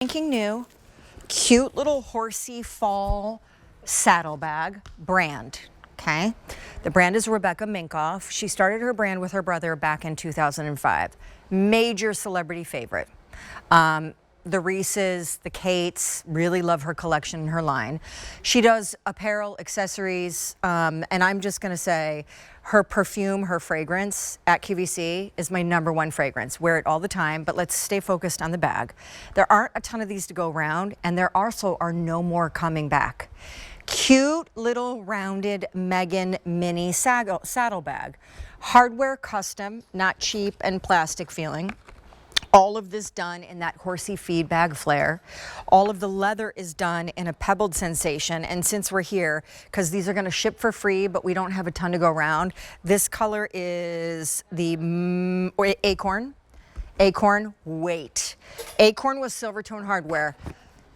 Thinking new, cute little horsey fall saddlebag brand. Okay, the brand is Rebecca Minkoff. She started her brand with her brother back in 2005. Major celebrity favorite. The Reeses, the Kates really love her collection and her line. She does apparel, accessories, and I'm just gonna say her perfume, her fragrance at QVC is my #1 fragrance. Wear it all the time, but let's stay focused on the bag. There aren't a ton of these to go around, and there also are no more coming back. Cute little rounded Megan mini saddle bag. Hardware custom, not cheap and plastic feeling. All of this done in that horsey feed bag flare. All of the leather is done in a pebbled sensation. And since we're here, because these are going to ship for free, but we don't have a ton to go around, this color is the acorn. Acorn, wait. Acorn was Silvertone hardware,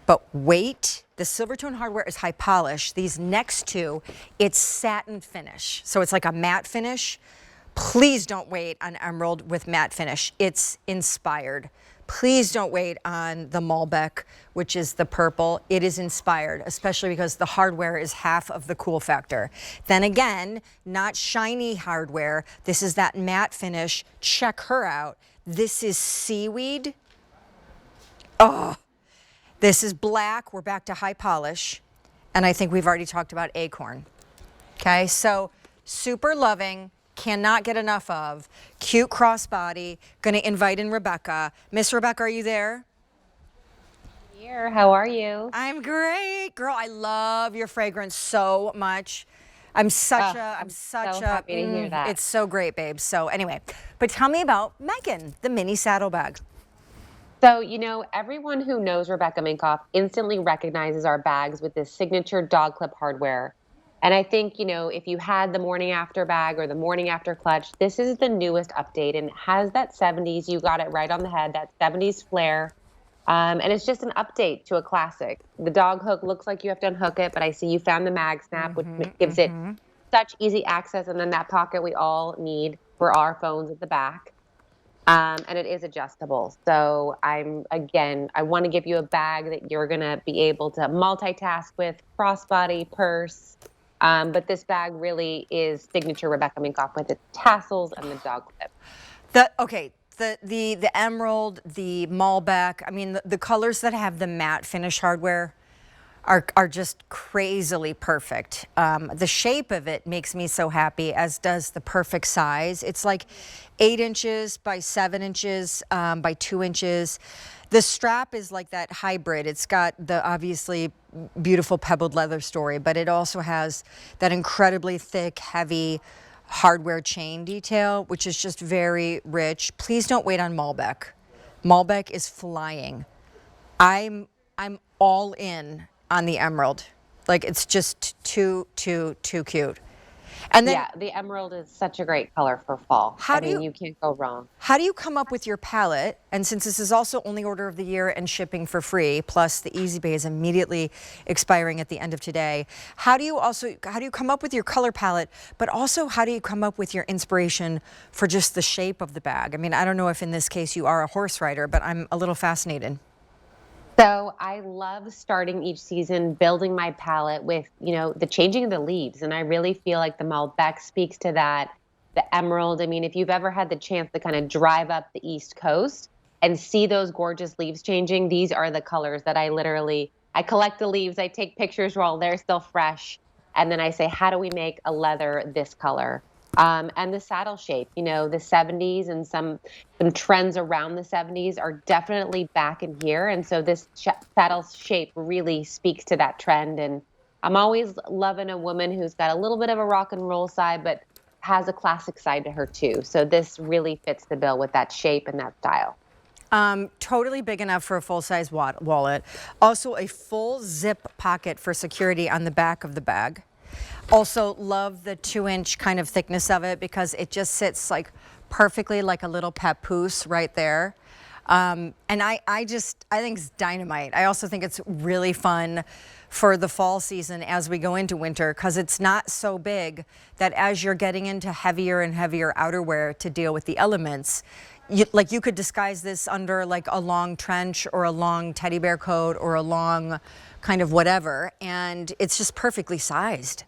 but wait. The Silvertone hardware is high polish. These next two, it's satin finish. So it's like a matte finish. Please don't wait on emerald with matte finish. It's inspired. Please don't wait on the Malbec, which is the purple. It is inspired, especially because the hardware is half of the cool factor. Then again, not shiny hardware. This is that matte finish. Check her out. This is seaweed. Oh, this is black. We're back to high polish. And I think we've already talked about acorn. Okay, so super loving. Cannot get enough of. Cute crossbody. Gonna invite in Rebecca. Miss Rebecca, are you there? Here, how are you? I'm great, girl. I love your fragrance so much. I'm so happy to hear that. It's so great, babe. So anyway, but tell me about Megan, the mini saddlebag. So, everyone who knows Rebecca Minkoff instantly recognizes our bags with this signature dog clip hardware. And I think, if you had the morning after bag or the morning after clutch, this is the newest update and it has that 70s, you got it right on the head, that 70s flair. And it's just an update to a classic. The dog hook looks like you have to unhook it, but I see you found the mag snap, which gives it such easy access. And then that pocket we all need for our phones at the back. And it is adjustable. So I want to give you a bag that you're going to be able to multitask with, crossbody, purse. But this bag really is signature Rebecca Minkoff with its tassels and the dog clip. The emerald, the Malbec, I mean, the colors that have the matte finish hardware are just crazily perfect. The shape of it makes me so happy, as does the perfect size. It's like 8 inches by 7 inches by 2 inches. The strap is like that hybrid. It's got the obviously beautiful pebbled leather story, but it also has that incredibly thick, heavy hardware chain detail, which is just very rich. Please don't wait on Malbec. Malbec is flying. I'm all in on the emerald. Like, it's just too cute. And then, yeah, the emerald is such a great color for fall. You can't go wrong. How do you come up with your palette? And since this is also only order of the year and shipping for free, plus the Easy Pay is immediately expiring at the end of today, how do you come up with your color palette, but also how do you come up with your inspiration for just the shape of the bag? I mean, I don't know if in this case you are a horse rider, but I'm a little fascinated. So I love starting each season building my palette with, the changing of the leaves. And I really feel like the Malbec speaks to that. The emerald, I mean, if you've ever had the chance to kind of drive up the East Coast and see those gorgeous leaves changing, these are the colors that I collect the leaves, I take pictures while they're still fresh. And then I say, how do we make a leather this color? And the saddle shape, the 70s and some trends around the 70s are definitely back in here. And so this saddle shape really speaks to that trend. And I'm always loving a woman who's got a little bit of a rock and roll side, but has a classic side to her too. So this really fits the bill with that shape and that style. Totally big enough for a full-size wallet. Also a full zip pocket for security on the back of the bag. Also love the 2-inch kind of thickness of it because it just sits like perfectly like a little papoose right there. And I think it's dynamite. I also think it's really fun for the fall season as we go into winter because it's not so big that as you're getting into heavier and heavier outerwear to deal with the elements, you could disguise this under like a long trench or a long teddy bear coat or a long kind of whatever, and it's just perfectly sized.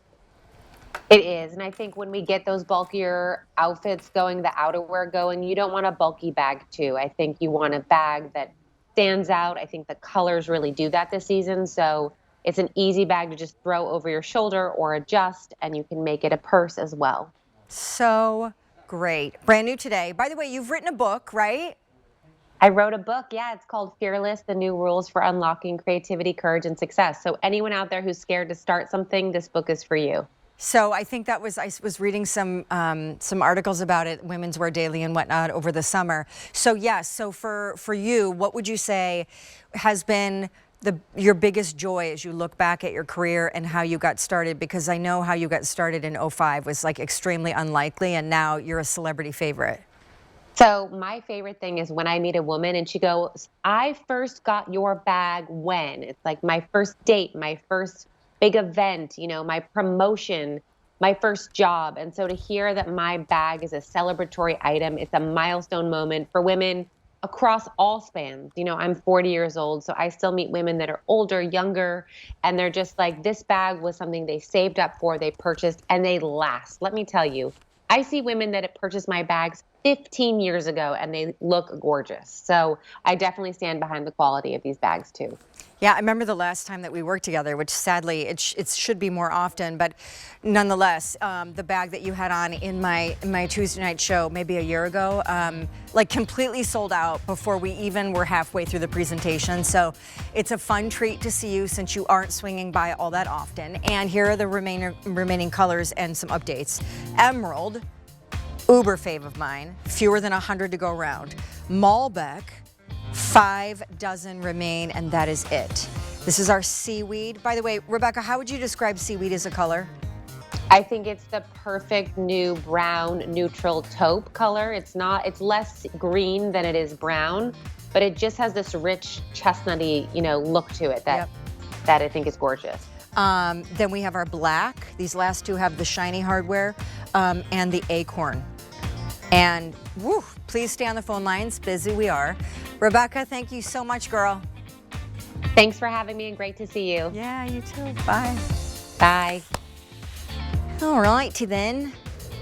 It is. And I think when we get those bulkier outfits going, the outerwear going, you don't want a bulky bag too. I think you want a bag that stands out. I think the colors really do that this season. So it's an easy bag to just throw over your shoulder or adjust, and you can make it a purse as well. So great. Brand new today. By the way, you've written a book, right? I wrote a book. Yeah, it's called Fearless, The New Rules for Unlocking Creativity, Courage, and Success. So anyone out there who's scared to start something, this book is for you. So I think I was reading some articles about it, Women's Wear Daily and whatnot over the summer. So yes, so for you, what would you say has been your biggest joy as you look back at your career and how you got started? Because I know how you got started in '05 was like extremely unlikely, and now you're a celebrity favorite. So my favorite thing is when I meet a woman and she goes, I first got your bag when? It's like my first date, my first big event, you know, my promotion, my first job. And so to hear that my bag is a celebratory item, it's a milestone moment for women across all spans. You know, I'm 40 years old, so I still meet women that are older, younger, and they're just like, this bag was something they saved up for, they purchased, and they last. Let me tell you, I see women that have purchased my bags 15 years ago and they look gorgeous. So I definitely stand behind the quality of these bags too. Yeah, I remember the last time that we worked together, which sadly it should be more often, but nonetheless, the bag that you had on in my Tuesday night show maybe a year ago, like completely sold out before we even were halfway through the presentation. So it's a fun treat to see you since you aren't swinging by all that often. And here are the remaining colors and some updates. Emerald, uber fave of mine, fewer than 100 to go around. Malbec, 5 dozen remain, and that is it. This is our seaweed. By the way, Rebecca, how would you describe seaweed as a color? I think it's the perfect new brown neutral taupe color. It's less green than it is brown, but it just has this rich chestnutty, you know, look to it that I think is gorgeous. Then we have our black. These last two have the shiny hardware and the acorn. And woo, please stay on the phone lines. Busy we are. Rebecca, thank you so much, girl. Thanks for having me and great to see you. Yeah, you too. Bye. Bye. All righty then.